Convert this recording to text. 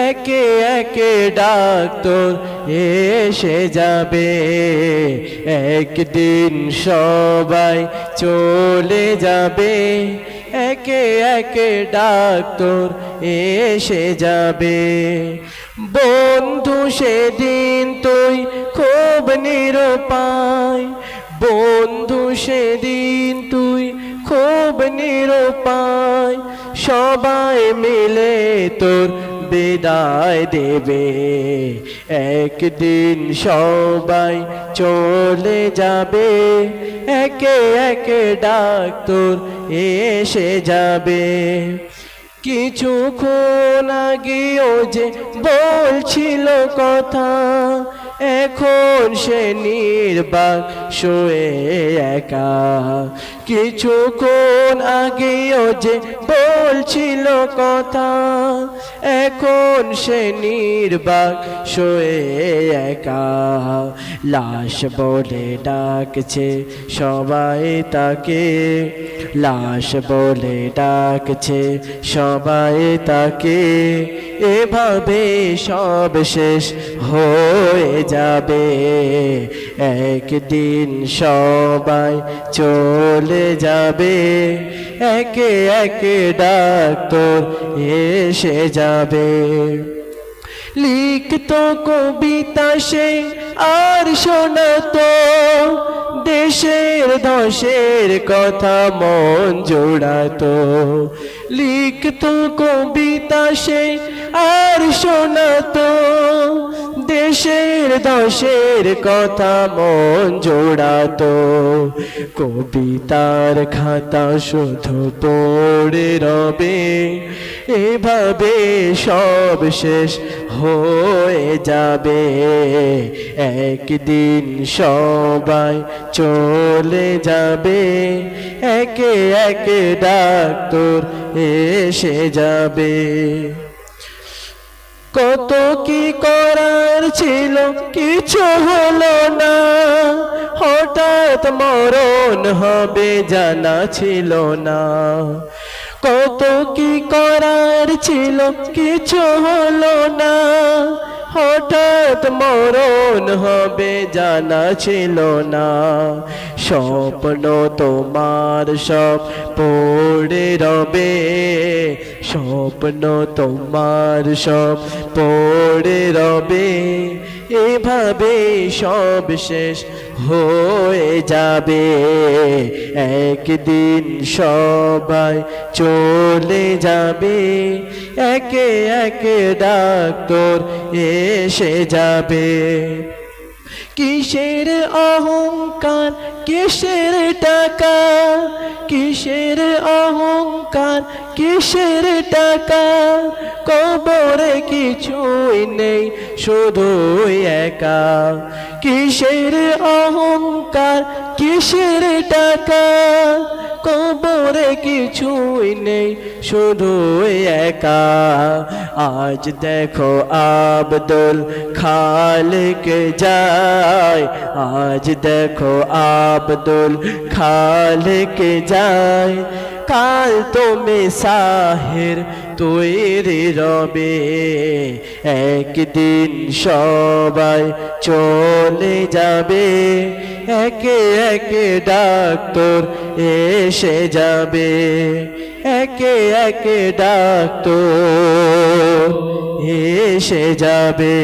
একে একে ডাক্তার এসে যাবে, একদিন সবাই চলে যাবে, একে একে ডাক্তার এসে যাবে। বন্ধু সেদিন তুই খুব নিরুপায়, বন্ধু সেদিন তুই খুব নিরুপায়, সবাই মিলে তোর বিদায় দেবে, একদিন সবাই চলে যাবে, একে একে ডাক্তার এসে যাবে। কিছুক্ষণ আগেও যে বলছিল কথা, এখন সে নির্বাক শুয়ে একা। কিছুক্ষণ আগেও যে বলছিল কথা, এখন সে নির্বাক শুয়ে একা। লাশ বলে ডাকছে সবাই তাকে, লাশ বলে ডাকছে সবাই তাকে, এভাবে সব শেষ হয়ে যাবে, একদিন সবাই চলে যাবে, একে একে ডাক্তার এসে যাবে। লিখতো কবিতা সে আর শোনাতো, দেশের দশের কথা মন জোড়াতো, লিখতো কবিতা সে আর শোনাতো, দেশের দশের কথা মন জোড়াতো। কবিতার খাতা শুধু পড়ে রবে, এভাবে সব শেষ হয়ে যাবে, একদিন সবাই চলে যাবে, একে একে ডাক্তার এসে যাবে। কত কি করার ছিল কিছু হলো না, হঠাৎ মরণ হবে জানা ছিল না। কত কি করার ছিল কিছু হলো না, হঠাৎ মরণ হবে জানা ছিল না। স্বপ্ন তোমার সব পড়ে রবে, স্বপ্ন তোমার সব পড়ে রবে, এভাবে সব শেষ হয়ে যাবে, একদিন সবাই চলে যাবে, একে একে ডাক্তার এসে যাবে। কিসের অহংকার কিসের টাকা, কিসের অহংকার কিসের টাকা, কবরে কিছুই নেই শুধুই একা। কিসের অহংকার কিসের টাকা, কবরে কিছুই নেই শুধুই একা। আজ দেখো আব্দুল খালেক যায়, আজ দেখো আব্দুল খালেক যায়, কাল তুমি সাহের তৈরি রবে, একদিন সবাই চলে যাবে, একে একে ডাক্তার এসে যাবে, একে একে ডাক্তার এসে যাবে।